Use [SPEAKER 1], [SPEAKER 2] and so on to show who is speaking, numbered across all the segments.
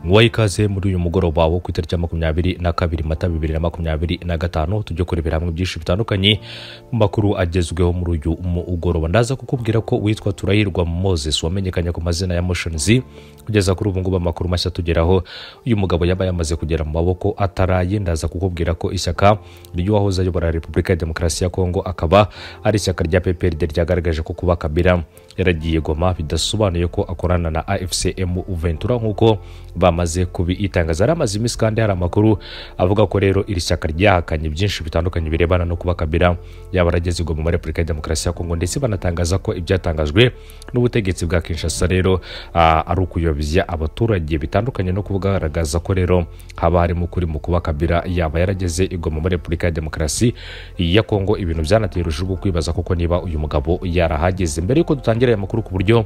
[SPEAKER 1] Mwayi ikaze muri uyu mugoroba wo ku itariki ya 22 Mata 2025 tujye kurebera hamwe byinshi bitandukanye mu makuru agezweho muri uyu mugoroba. Ndaza kukubwira ko witwa Turahirwa Moses wamenyekanye ku mazina ya Motions kugeza kuri ubu ngubu amakuru mashya tugeraho uyu mugabo yaba yamaze kugera mu maboko ataraye. Ndaza kukubwira ko ishyaka ry'uwahoze ayobora Repubulika ya Demokarasi ya Kongo akaba ari ishyaka rya PPRD ryagaragaje ko kuba Kabila yaragiye Goma bidasobanuye ko akorana na AFCM Ventura nkuko bamaze kubitangaza. Amaze iminsi kandi hari amakuru avuga ko rero iri shyaka ryahakanye byinshi bitandukanye birebana no kuba Kabila yaba arageze Goma muri Repubulika ya Demokarasi ya Kongo, ndetse banatangaza ko ibyatangajwe n'ubutegetsi bwa Kinshasa rero ari ukuyobya abaturage bitandukanye no kugaragaza ko rero haba harimo kuri mu kuba Kabila yaba yarageze Goma muri Repubulika ya Demokarasi ya Kongo. Ibintu byanateye urujijo kwibaza koko niba uyu mugabo yarahageze. Mbere yuko dutangira aya makuru ku buryo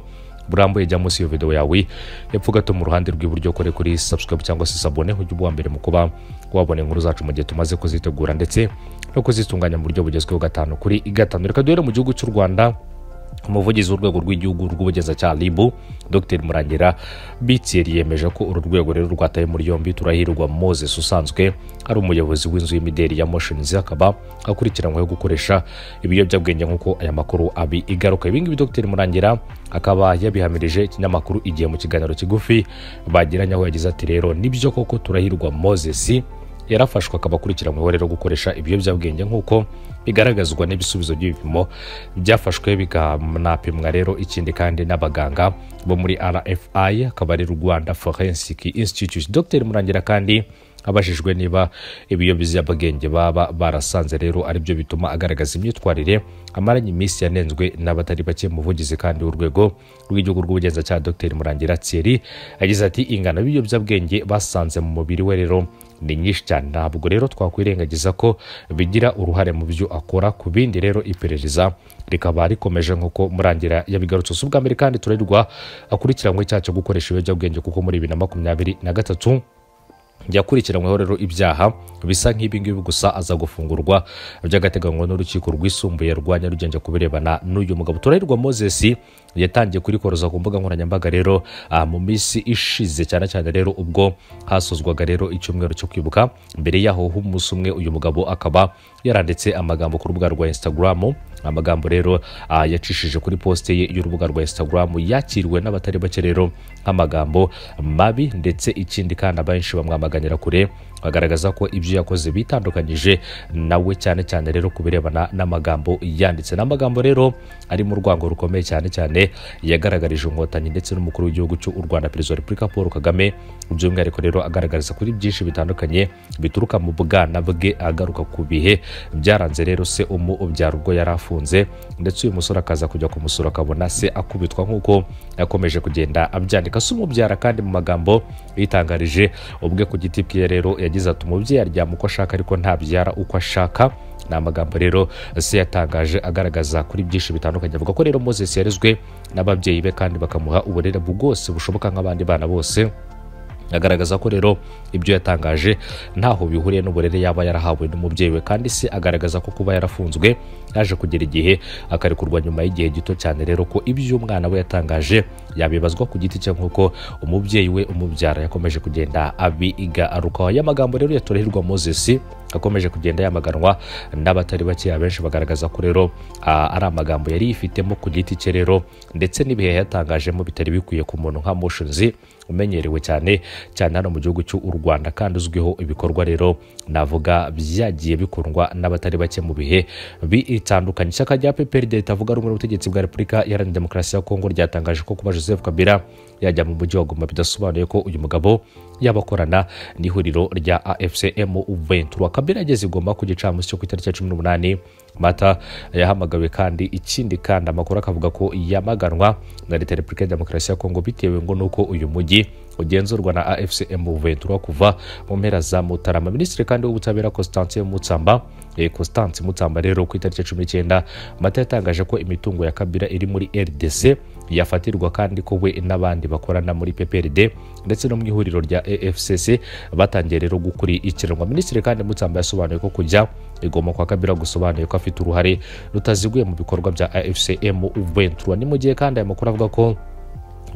[SPEAKER 1] burambuye, jya munsi iyo video yawe hepfo gato mu ruhande rw'iburyo kore kuri subscribe cyangwa se sabone ujye uba mbere mu kuba wabona inkuru zacu mu gihe tumaze kuzitegura ndetse no kuzitunganya mu buryo bugezweho gatanu kuri gatanu. Reka duhere mu gihugu cy'u Rwanda. Umuvugizi w'urwego rw'igihugu rw'ubugenzacyaha RIB Dr Murangira Bitseri yemeje ko uru rwego rero rwataye muri yombi Turahirwa Moses usanzwe ari umuyobozi w'inzu y'imideli ya Motions, akaba akurikiranyweho gukoresha ibiyobyabwenge nk'uko aya makuru igaruka. Ibingibi Dr Murangira akaba yabihamirije ikinyamakuru igihe mu kiganiro kigufi bagiranye, aho yagize ati rero nibyo koko Turahirwa Moses yarafashwe akaba akurikiranyweho rero gukoresha ibiyobyabwenge nk'uko bigaragazwa n'ibisubizo by'ibipimo byafashwe bikanapimwa rero. Ikindi kandi n'abaganga bo muri RFI akaba ari Rwanda Forensic Institute. Dr Murangira kandi abajijwe niba ibiyobyabwenge baba barasanze rero ari byo bituma agaragaza imyitwarire amaranye iminsi yanenzwe n'abatari bake. Muvugizi kandi urwego rw'igihugu rw'ubugenzacyaha Dr Murangira Thierry yagize ati ingano y'ibiyobyabwenge basanze mu mubiri we rero ni nyinshi cyane, ntabwo rero twakwirengagiza ko bigira uruhare mu byo akora. Ku bindi rero iperereza rikaba rikomeje nk'uko Murangira yabigarutse. Ubwa mbere kandi Turahirwa akurikiranywe icyaha cyo gukoresha ibiyobyabwenge kuko muri 2023 yakurikiranyweho rero ibyaha bisa nk'ibi ngibi, gusa aza gufungurwa by'agateganyo n'urukiko rwisumbuye rwa Nyarugenge kubirebana n'uyu mugabo. Turahirwa Moses yatangiye kurikoroza ku mbuga nkoranyambaga rero mu minsi ishize, cyane cyane rero ubwo hasozwaga rero icyumweru cyo kwibuka. Mbere yaho h'umunsi umwe uyu mugabo akaba yaranditse amagambo ku rubuga rwa Instagram. Amagambo rero yacishije kuri poste ye y'urubuga rwa Instagram yakiriwe n'abatari bake rero nk'amagambo mabi, ndetse ikindi kandi abenshi bamwamaganira kure bagaragaza ko ibyo yakoze bitandukanyije nawe, cyane cyane rero kubirebana n'amagambo yanditse. N'amagambo rero ari mu rwango rukomeye cyane cyane yagaragarije inkotanyi ndetse n'umukuru w'igihugu cy'u Rwanda Perezida wa Repubulika Paul Kagame, by'umwihariko rero agaragariza kuri byinshi bitandukanye bituruka mu bwana bwe, agaruka ku bihe byaranze rero se umubyara ubwo yari afunze, ndetse uyu musore akaza kujya kumusura akabona se akubitwa nk'uko yakomeje kugenda abyandika. Se umubyara kandi mu magambo yitangarije ubwe ku giti bwe rero yagize ati umubyeyi aryama uko ashaka ariko ntabyara uko ashaka. Ni amagambo rero se yatangaje agaragaza kuri byinshi bitandukanye. Avuga ko rero Moses yarezwe n'ababyeyi be kandi bakamuha uburere bwose bushoboka nk'abandi bana bose. Agaragaza ko rero ibyo yatangaje ntaho bihuriye n'uburere yaba yarahawe n'umubyeyi we, kandi se agaragaza ko kuba yarafunzwe yaje kugera igihe akarekurwa nyuma y'igihe gito cyane rero ko ibyo umwana we yatangaje yabibazwa ku giti cye nk'uko umubyeyi we umubyara yakomeje kugenda abigarukaho. Aya magambo rero ya Turahirwa Moses akomeje kugenda yamaganwa n'abatari bake, abenshi bagaragaza ko rero ari amagambo yari yifitemo ku giti cye rero, ndetse n'ibihe yatangajemo bitari bikwiye ku muntu nka Motions umenyerewe cyane cyane hano mu gihugu cy'u Rwanda, kandi uzwiho ibikorwa rero navuga byagiye bikundwa n'abatari bake mu bihe bitandukanye. Ishyaka rya PPRD ritavuga rumwe n'ubutegetsi bwa Repubulika Iharanira Demokarasi ya Kongo ryatangaje ko kuba Joseph Kabila yajya mu mujyi wa Goma bidasobanuye ko uyu mugabo yabakorana n'ihuriro rya AFCM Ventura. Kabila ageze Goma ku gicamunsi cyo ku itariki ya 18 Mata yahamagawe, kandi ikindi kandi amakuru akavuga ko yamaganwa na Leta ya Repubulika ya Demokarasi ya Kongo bitewe ngo nuko uyu mujyi ugenzurwa na AFCM Ventura kuva mu mpera za Mutarama. Minisitiri kandi w'ubutabera Constance Mutsamba rero ku itariki ya 19 Mata yatangaje ko imitungo ya Kabila iri muri RDC yafatirwa, kandi ko we n'abandi bakorana muri PPRD ndetse no mu ihuriro rya AFCC batangiye rero gukurikiranwa. Minisitiri kandi Mutsamba yasobanuye ko kujya Goma kwa Kabila gusobanuye ko afite uruhare rutaziguye mu bikorwa bya AFCM Ventura. Ni mu gihe kandi aya makuru avuga ko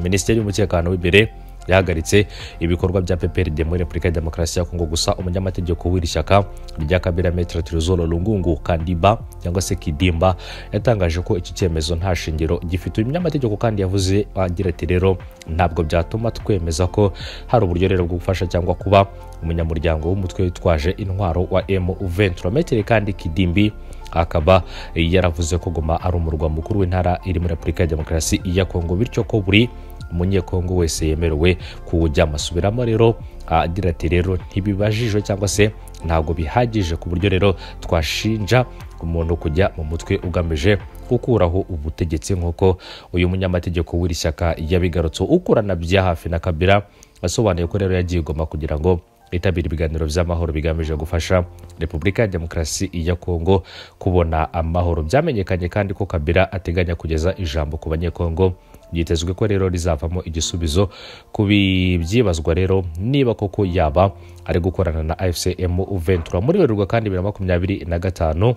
[SPEAKER 1] Minisiteri y'Umutekano w'imbere yahagaritse ibikorwa bya PPRD muri Repubulika ya Demokarasi ya Kongo. Gusa umunyamategeko w'iri shyaka rya Kabila Maître Trésor Lungungu Kandiba cyangwa se Kidimba yatangaje ko iki cyemezo nta shingiro gifite. Uyu munyamategeko kandi yavuze agira ati rero ntabwo byatuma twemeza ko hari uburyo rero bwo gufasha cyangwa kuba umunyamuryango w'umutwe witwaje intwaro wa M23. Maître kandi Kidimbi akaba yaravuze ko Goma ari umurwa mukuru w'intara iri muri Repubulika ya Demokarasi ya Kongo, bityo ko buri umunyekongo wese yemerewe kuwujya amasubiramo. Rero agira ati rero ntibibajijwe cyangwa se ntabwo bihagije ku buryo rero twashinja umuntu kujya mu mutwe ugamije gukuraho ubutegetsi nk'uko uyu munyamategeko w'iri shyaka yabigarutse ukorana bya hafi na Kabila. Asobanuye ko rero yagiye Goma kugira ngo itabira ibiganiro by'amahoro bigamije gufasha Repubulika ya Demokarasi ya Kongo kubona amahoro. Byamenyekanye kandi ko Kabila ateganya kugeza ijambo ku banyekongo. Byitezwe ko rero rizavamo igisubizo ku byibazwa rero niba koko yaba ari gukorana na AFC M23. Muri Werurwe kandi 2025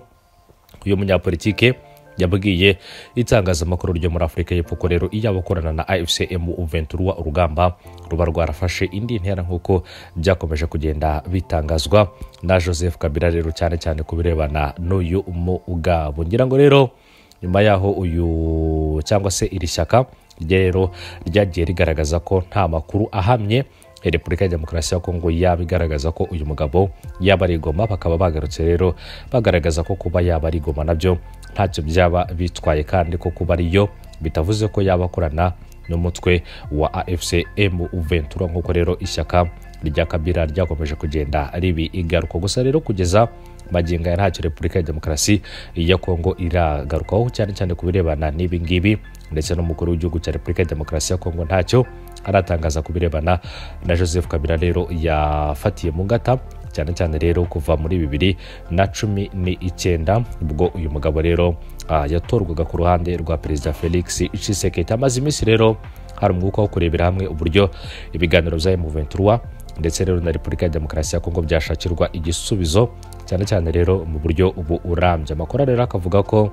[SPEAKER 1] uyu munyapolitike yabwiye itangazamakuru ryo muri Afurika y'Epfo ko rero iyo abakorana na AFC M23 urugamba ruba rwarafashe indi ntera nk'uko byakomeje kugenda bitangazwa na Joseph Kabila rero cyane cyane kubirebana n'uyu mugabo. Ngira ngo rero nyuma yaho uyu cyangwa se iri shyaka rero ryagiye rigaragaza ko nta makuru ahamye Repubulika ya Demokarasi ya Kongo yabigaragaza ko uyu mugabo yaba ari Goma, bakaba bagarutse rero bagaragaza ko kuba yaba ari Goma nabyo ntacyo byaba bitwaye kandi ko kuba ariyo bitavuze ko yaba akorana n'umutwe wa AFC M23 nk'uko rero ishyaka rya Kabila ryakomeje kugenda ribi igaruka. Gusa rero kugeza magingo ya ntacyo Repubulika ya Demokarasi ya Kongo iragarukaho cyane cyane kubirebana n'ibi ngibi, ndetse n'umukuru w'igihugu cya Repubulika ya Demokarasi ya Kongo ntacyo aratangaza kubirebana na Joseph Kabila rero yafatiye mu ngata cyane cyane rero kuva muri 2019 ubwo uyu mugabo rero yatorwaga ku ruhande rwa Perezida Felix Tshisekedi. Amaze iminsi rero hari umwuka wo kurebera hamwe uburyo ibiganiro bya M23 ndetse rero na Repubulika ya Demokarasi ya Kongo byashakirwa igisubizo cyane cyane rero mu buryo ubu urambye. Amakuru rero akavuga ko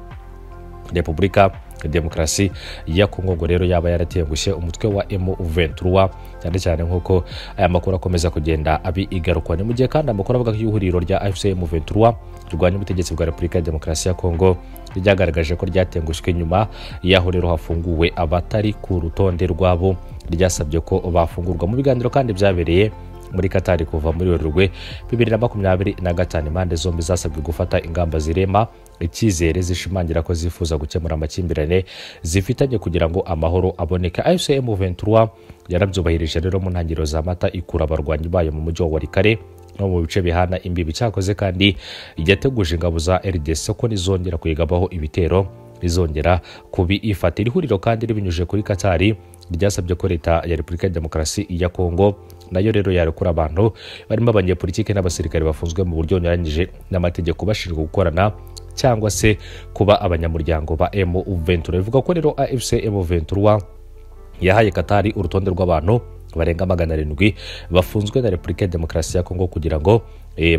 [SPEAKER 1] Repubulika ya Demokarasi ya Kongo ngo rero yaba yaratengushye umutwe wa M23 cyane cyane nk'uko aya makuru akomeza kugenda abigarukwa. Ni mu gihe kandi amakuru avuga ko ihuriro rya AFC M23 rwanya ubutegetsi bwa Repubulika ya Demokarasi ya Kongo ryagaragaje ko ryatengushwe nyuma yaho rero hafunguwe abatari ku rutonde rwabo ryasabye ko bafungurwa. Mu biganiro kandi byabereye muri Qatar kuva muri Werurwe 2025 impande zombi zasabwe gufata ingamba zirema icyizere zishimangira ko zifuza gukemura amakimbirane zifitanye kugira ngo amahoro aboneke. AFC M23 yarabyubahirije rero mu ntangiriro za Mata ikura abarwanyi bayo mu mujyi wa Walikare no mu bice bihana imbibi. Cyakoze kandi yateguje ingabo za RDC ko nizongera kuyigabaho ibitero izongera kubifatira. Ihuriro kandi ribinyuje kuri Qatar ryasabye ko leta ya Repubulika ya Demokarasi ya Kongo nayo rero yarekura abantu barimo abanyepolitike n'abasirikare bafunzwe mu buryo bunyuranyije n'amategeko bashinzwe gukorana cyangwa se kuba abanyamuryango ba M23. Bivuga ko rero AFC M23 yahaye Qatar urutonde rw'abantu barenga 700 bafunzwe na Repubulika ya Demokarasi ya Kongo kugira ngo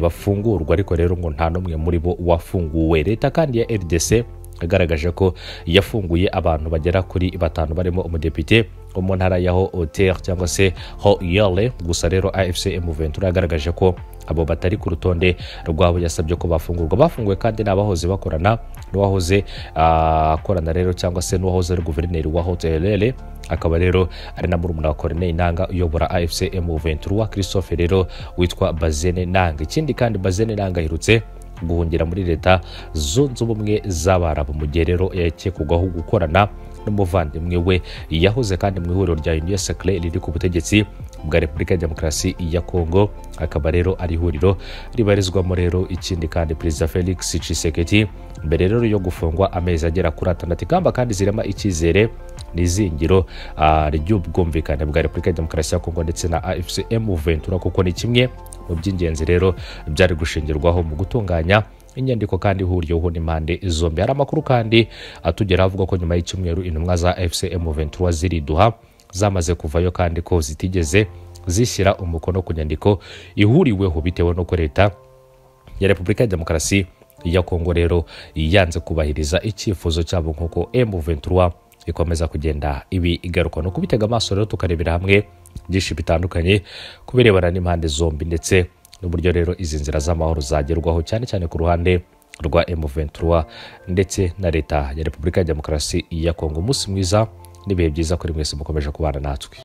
[SPEAKER 1] bafungurwe, ariko rero ngo nta numwe muri bo wafunguwe. Leta kandi ya RDC yagaragaje ko yafunguye abantu bagera kuri 5 barimo umudepite wo mu ntara ya Haut-Ottawa cyangwa se Haut-Yale. Gusa rero AFC M23 yagaragaje ko abo batari ku rutonde rwabo yasabye ko bafungurwa. Bafunguwe kandi n'abahoze bakorana n'uwahoze akorana rero cyangwa se n'uwahoze ari guverineri wa Haut-Yale, akaba rero ari na murumuna wa Corneille Nangaa uyobora AFC M23 Christophe rero witwa Bazene Nangaa. Ikindi kandi Bazene Nangaa ahirutse guhungira muri leta zunze ubumwe z'Abarabu mu gihe rero yakekwaho gukorana n'umuvandimwe we yahoze kandi mu ihuriro rya Union Sacrée riri ku butegetsi bwa Repubulika ya Demokarasi ya Kongo. Akaba rero ari ihuriro ribarizwamo rero ikindi kandi Perezida Felix Tshisekedi mbere rero yo gufungwa amezi agera kuri 6. Ikamba kandi zirema icyizere n'izingiro ry'ubwumvikane bwa Repubulika ya Demokarasi ya Kongo ndetse na AFC M23 kuko ni kimwe mu by'ingenzi rero byari gushingirwaho mu gutunganya inyandiko kandi ihuriyeho n'impande zombi. Hari amakuru kandi atugera avuga ko nyuma y'icyumweru intumwa za AFC M23 ziriduha zamaze kuvayo kandi ko zitigeze zishyira umukono ku nyandiko ihuriweho bitewe no ko leta ya Repubulika ya Demokarasi ya Kongo rero yanze kubahiriza icyifuzo cyabo nk'uko M23 ikomeza kugenda ibi igaruka. No kubitega amaso rero tukarebera hamwe byinshi bitandukanye ku birebana n'impande zombi ndetse n'uburyo rero izi nzira z'amahoro zagerwaho cyane cyane ku ruhande rwa M23 ndetse na leta ya Repubulika ya Demokarasi ya Kongo. Umunsi mwiza n'ibihe byiza kuri mwese mukomeje kubana natwe.